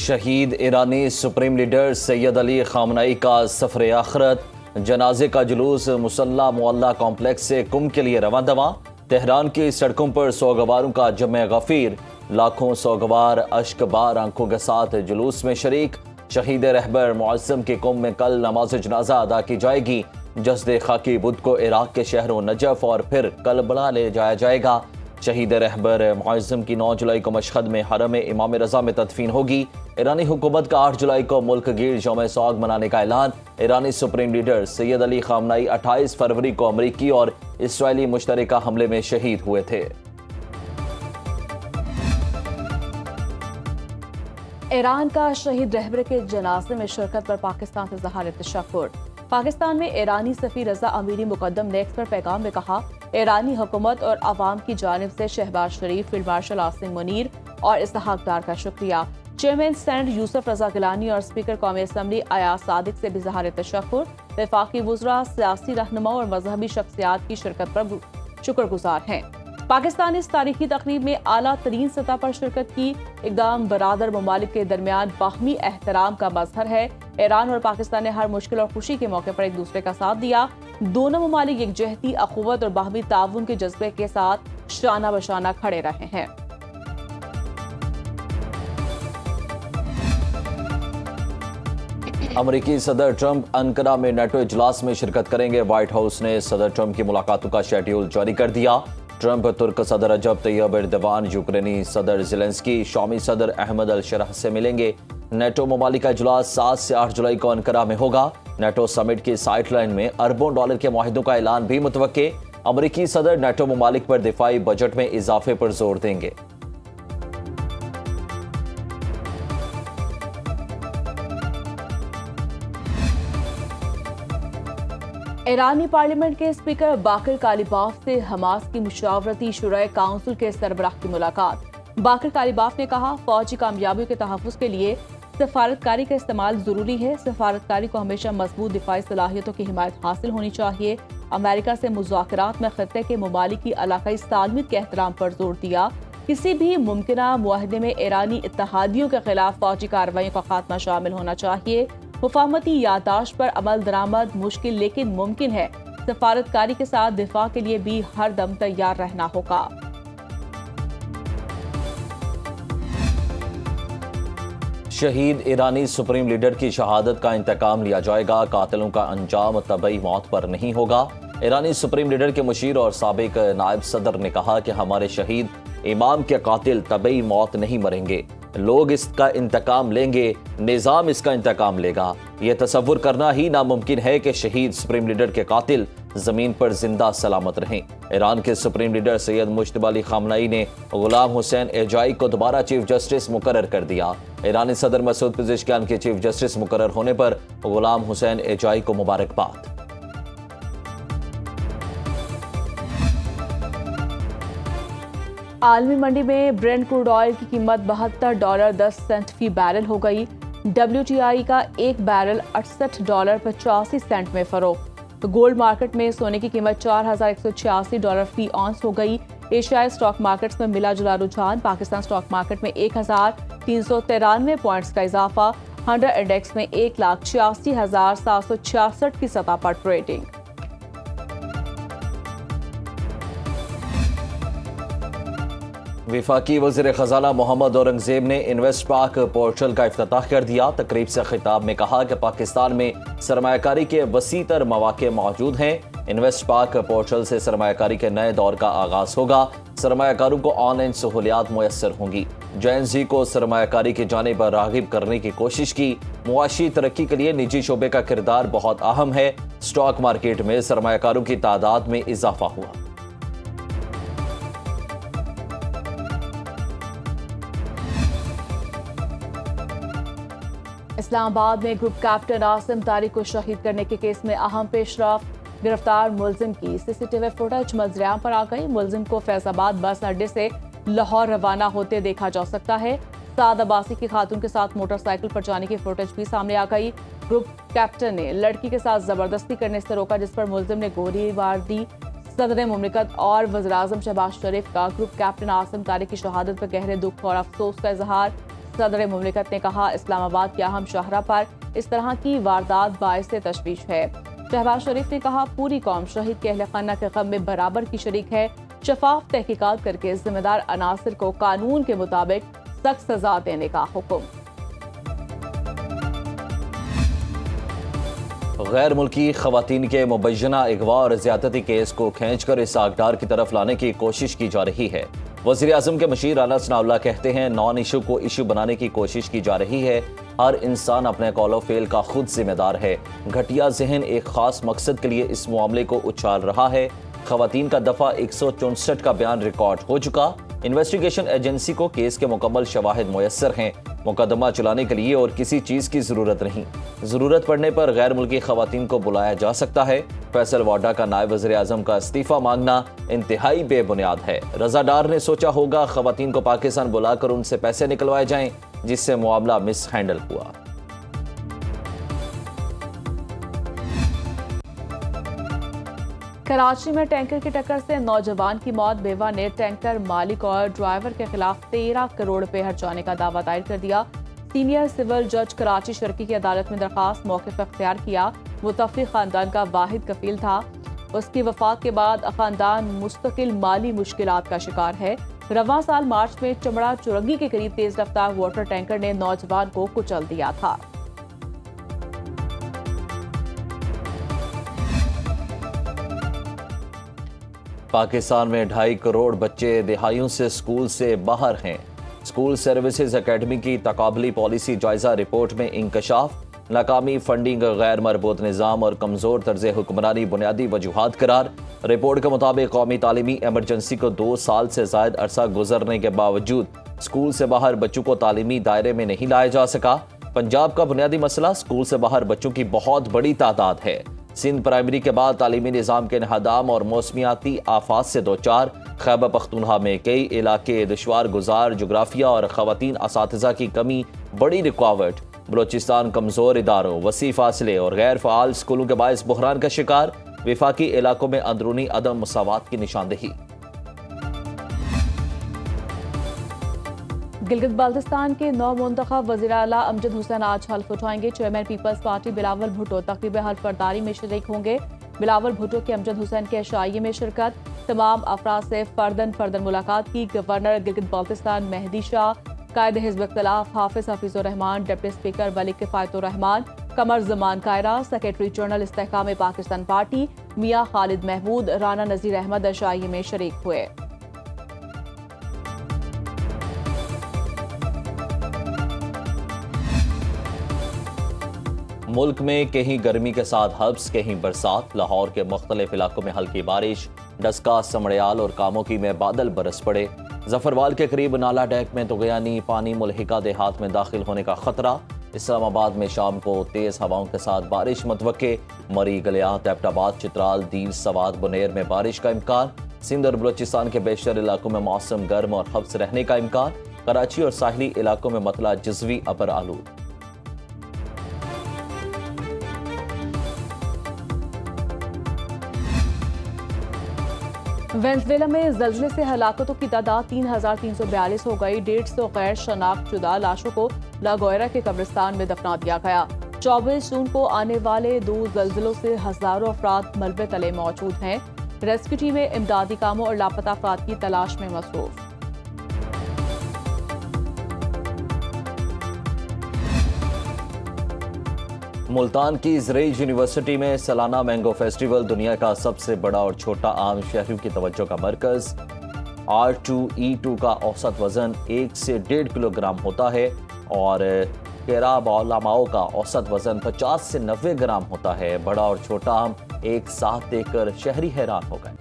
शहीद ईरानी supreme leader Sayyid Ali Khamenei का सफर आखरत, जनाजे का जुलूस मुसल्ला मोहल्ला कॉम्प्लेक्स से कुम के लिए रवां दवा। तेहरान की सड़कों पर सोगवारों का जमे गफीर, लाखों सोगवार अश्कबार आंखों के साथ जुलूस में शरीक। शहीद रहबर मुअज्जम के कुम में कल नमाज जनाजा अदा की जाएगी। जस्द खाकी बुध को इराक के शहरों नजफ और फिर करबला ले जाया जाएगा। शहीद रहबर मुअज्जम की 9 जुलाई को मशहद में हरम इमाम रजा में तदफीन होगी। ईरानी हुकूमत का 8 जुलाई को मुल्क गिर यौम सौग मनाने का ऐलान। ईरानी supreme leader Sayyid Ali Khamenei 28 फरवरी को अमरीकी और इसराइली मुश्तरका हमले में शहीद हुए थे। ईरान का शहीद रहबर के जनाजे में शिरकत पर पाकिस्तान से ज़हार तशक्कुर। पाकिस्तान में ईरानी सफ़ीर रज़ा अमीरी मुकद्दम ने एक्स पर पैगाम में कहा, ईरानी हुकूमत और अवाम की जानिब से शहबाज शरीफ, फील्ड मार्शल आसिम मुनीर और इसहाक डार का शुक्रिया। चेयरमैन सेनेट यूसुफ रजा गिलानी और स्पीकर कौमी असम्बली अयाज सादिक से भी ज़हार तशक्कुर। वफाकी वुज़रा, सियासी रहनुमा और मजहबी शख्सियात की शिरकत पर शुक्रगुजार हैं। पाकिस्तान इस तारीखी तकरीब में आला तरीन सतह पर शिरकत की। इक़दाम बरादर ममालिक के दरमियान बाहमी एहतराम का मजहर है। ईरान और पाकिस्तान ने हर मुश्किल और खुशी के मौके पर एक दूसरे का साथ दिया। दोनों ममालिक यकजहती, अखुवत और बाहमी ताउन के जज्बे के साथ शाना बशाना खड़े रहे हैं। अमरीकी सदर ट्रंप अंकारा में नेटो इजलास में शिरकत करेंगे। व्हाइट हाउस ने सदर ट्रंप की मुलाकातों का शेड्यूल जारी कर दिया। ट्रंप तुर्क सदर रजब तैयब एर्दोगान, यूक्रेनी सदर ज़ेलेंस्की, शामी सदर अहमद अल शरह से मिलेंगे। नेटो ममालिक का इजलास 7 से 8 जुलाई को अंकारा में होगा। नेटो समिट की साइडलाइन में अरबों डॉलर के मुआहिदों का ऐलान भी मुतवक्के। अमरीकी सदर नेटो ममालिक पर दिफाई बजट में इजाफे पर जोर देंगे। ईरानी पार्लियामेंट के स्पीकर बाकर कालिबाफ से हमास की मुशावरती शुरा काउंसिल के सरबराह की मुलाकात। बाकर कालिबाफ ने कहा, फौजी कामयाबियों के तहफ़्फ़ुज़ के लिए सफारतकारी का इस्तेमाल ज़रूरी है। सफारतकारी को हमेशा मजबूत दिफाई सलाहियतों की हिमायत हासिल होनी चाहिए। अमेरिका से मुज़ाकरात में खत्ते के ममालिक की इलाकाई सालमियत के एहतराम पर जोर दिया। किसी भी मुमकिना मुआहदे में ईरानी इत्तेहादियों के खिलाफ फौजी कार्रवाइयों का खात्मा शामिल होना चाहिए। मुफाहमती यादाश्त पर अमल दरामद मुश्किल लेकिन मुमकिन है। सफारतकारी के साथ दिफा के लिए भी हर दम तैयार रहना होगा। शहीद ईरानी सुप्रीम लीडर की शहादत का इंतकाम लिया जाएगा। कातिलों का अंजाम तबई मौत पर नहीं होगा। ईरानी सुप्रीम लीडर के मुशीर और साबिक नायब सदर ने कहा कि हमारे शहीद इमाम के कातिल तबई मौत नहीं मरेंगे। लोग इसका इंतकाम लेंगे, निजाम इसका इंतकाम लेगा। यह तसव्वुर करना ही नामुमकिन है कि शहीद सुप्रीम लीडर के कातिल जमीन पर जिंदा सलामत रहें। ईरान के supreme leader Syed Mojtaba Ali Khamenei ने गुलाम हुसैन एजाई को दोबारा चीफ जस्टिस मुकर्रर कर दिया। ईरानी सदर मसूद पेज़ेशकियान के चीफ जस्टिस मुकर्रर होने पर गुलाम हुसैन एजाई को मुबारकबाद। आलमी मंडी में ब्रेंट क्रूड ऑयल की कीमत $72.10 फी बैरल हो गई। WTI का एक बैरल $68.85 में फरोख्त। गोल्ड मार्केट में सोने की कीमत $4,186 फी ऑन्स हो गई। एशियाई स्टॉक मार्केट्स में मिला जुला रुझान। पाकिस्तान स्टॉक मार्केट में 1,393 पॉइंट्स का इजाफा। 100 इंडेक्स में 1,86,766 की सतह पर ट्रेडिंग। वफाकी वज़ीर ख़ज़ाना मोहम्मद औरंगज़ेब ने इन्वेस्ट पाक पोर्टल का इफ्तिताह कर दिया। तकरीब से खिताब में कहा कि पाकिस्तान में सरमायाकारी के वसी तर मौक़े मौजूद हैं। इन्वेस्ट पाक पोर्टल से सरमायाकारी के नए दौर का आगाज़ होगा। सरमायाकारों को ऑनलाइन सहूलियात मुयस्सर होंगी। जेएनजी को सरमायाकारी की जानिब राग़िब करने की कोशिश की। मुआशी तरक्की के लिए निजी शोबे का किरदार बहुत अहम है। स्टॉक मार्केट में सरमायाकारों की तादाद में इजाफा हुआ। इस्लामाबाद में ग्रुप कैप्टन आसिम तारिक को शहीद करने के केस में अहम पेशरफ। गिरफ्तार मुलजिम की सीसीटीवी फुटेज मंजरेआम पर आ गई। मुलजिम को फैजाबाद बस अड्डे से लाहौर रवाना होते देखा जा सकता है। साद अब्बासी की खातून के साथ मोटरसाइकिल पर जाने की फुटेज भी सामने आ गई। ग्रुप कैप्टन ने लड़की के साथ जबरदस्ती करने से रोका, जिस पर मुलजिम ने गोलीबार दी। सदर मुमलिकत और वज़ीर-ए-आज़म शहबाज शरीफ का ग्रुप कैप्टन आसिम तारिक की शहादत पर गहरे दुख और अफसोस का इजहार। صدر مملکت نے کہا اسلام آباد کے اہم شاہراہ پر اس طرح کی واردات باعث تشویش ہے۔ شہباز شریف نے کہا پوری قوم شہید کے اہل خانہ کے غم میں برابر کی شریک ہے، شفاف تحقیقات کر کے ذمہ دار عناصر کو قانون کے مطابق سخت سزا دینے کا حکم۔ غیر ملکی خواتین کے مبینہ اغوا اور زیادتی کیس کو کھینچ کر اس آگڈار کی طرف لانے کی کوشش کی جا رہی ہے۔ وزیر اعظم کے مشیر رانا ثناء اللہ کہتے ہیں نان ایشو کو ایشو بنانے کی کوشش کی جا رہی ہے، ہر انسان اپنے قول و فعل کا خود ذمہ دار ہے، گھٹیا ذہن ایک خاص مقصد کے لیے اس معاملے کو اچھال رہا ہے۔ خواتین کا دفعہ 164 کا بیان ریکارڈ ہو چکا، انویسٹیگیشن ایجنسی کو کیس کے مکمل شواہد میسر ہیں، مقدمہ چلانے کے لیے اور کسی چیز کی ضرورت نہیں، ضرورت پڑنے پر غیر ملکی خواتین کو بلایا جا سکتا ہے۔ فیصل واڈا کا نائب وزیر اعظم کا استعفیٰ مانگنا انتہائی بے بنیاد ہے۔ رضا ڈار نے سوچا ہوگا خواتین کو پاکستان بلا کر ان سے پیسے نکلوائے جائیں، جس سے معاملہ مس ہینڈل ہوا۔ کراچی میں ٹینکر کی ٹکر سے نوجوان کی موت، بیوہ نے ٹینکر مالک اور ڈرائیور کے خلاف 13 کروڑ روپے ہرجانے کا دعویٰ دائر کر دیا۔ سینئر سول جج کراچی شرقی کی عدالت میں درخواست موقف اختیار کیا۔ متوفی خاندان کا واحد کفیل تھا، اس کی وفات کے بعد خاندان مستقل مالی مشکلات کا شکار ہے۔ رواں سال مارچ میں چمڑا چورنگی کے قریب تیز رفتار واٹر ٹینکر نے نوجوان کو کچل دیا تھا۔ پاکستان میں 2.5 کروڑ بچے دہائیوں سے اسکول سے باہر ہیں۔ اسکول سروسز اکیڈمی کی تقابلی پالیسی جائزہ رپورٹ میں انکشاف، ناکامی، فنڈنگ، غیر مربوط نظام اور کمزور طرز حکمرانی بنیادی وجوہات قرار۔ رپورٹ کے مطابق قومی تعلیمی ایمرجنسی کو 2 سال سے زائد عرصہ گزرنے کے باوجود اسکول سے باہر بچوں کو تعلیمی دائرے میں نہیں لایا جا سکا۔ پنجاب کا بنیادی مسئلہ اسکول سے باہر بچوں کی بہت بڑی تعداد ہے۔ سندھ پرائمری کے بعد تعلیمی نظام کے انہدام اور موسمیاتی آفات سے دوچار۔ خیبر پختونخوا میں کئی علاقے دشوار گزار، جغرافیہ اور خواتین اساتذہ کی کمی بڑی رکاوٹ۔ بلوچستان کمزور اداروں، وسیع فاصلے اور غیر فعال اسکولوں کے باعث بحران کا شکار۔ وفاقی علاقوں میں اندرونی عدم مساوات کی نشاندہی۔ گلگت بلتستان کے نو منتخب وزیر اعلیٰ امجد حسین آج حلف اٹھائیں گے۔ Chairman Peoples Party Bilawal Bhutto تقریب حلف برداری میں شریک ہوں گے۔ بلاول بھٹو کی امجد حسین کے عشائیے میں شرکت، تمام افراد سے فردن ملاقات کی۔ گورنر گلگت بلتستان مہدی شاہ، قائد حزب اختلاف حافظ حفیظ الرحمان، ڈپٹی اسپیکر ملک کفایت الرحمان، قمر زمان کائرہ، سیکریٹری جنرل استحکام پاکستان پارٹی میاں خالد محمود، رانا نذیر احمد عشائیے میں شریک ہوئے۔ ملک میں کہیں گرمی کے ساتھ حبس، کہیں برسات۔ لاہور کے مختلف علاقوں میں ہلکی بارش، ڈسکا، سمڑیال اور کاموکی میں بادل برس پڑے۔ ظفروال کے قریب نالا ڈیک میں طغیانی پانی ملحقہ دیہات میں داخل ہونے کا خطرہ۔ اسلام آباد میں شام کو تیز ہواؤں کے ساتھ بارش متوقع۔ مری، گلیاں، ایبٹ آباد، چترال، دیر، سوات، بنیر میں بارش کا امکان۔ سندھ اور بلوچستان کے بیشتر علاقوں میں موسم گرم اور حبس رہنے کا امکان۔ کراچی اور ساحلی علاقوں میں مطلع جزوی ابر آلود۔ وینزویلا میں زلزلے سے ہلاکتوں کی تعداد 3342 ہو گئی۔ 150 غیر شناخت شدہ لاشوں کو لاگوئرا کے قبرستان میں دفنا دیا گیا۔ 24 جون کو آنے والے 2 زلزلوں سے ہزاروں افراد ملبے تلے موجود ہیں۔ ریسکیو ٹیمیں امدادی کاموں اور لاپتہ افراد کی تلاش میں مصروف۔ ملتان کی زرعی یونیورسٹی میں سالانہ مینگو فیسٹیول دنیا کا سب سے بڑا اور چھوٹا عام شہریوں کی توجہ کا مرکز۔ R2E2 کا اوسط وزن 1 سے 1.5 کلو گرام ہوتا ہے اور کیرابالاماؤ کا اوسط وزن 50 سے 90 گرام ہوتا ہے۔ بڑا اور چھوٹا آم ایک ساتھ دیکھ کر شہری حیران ہو گئے۔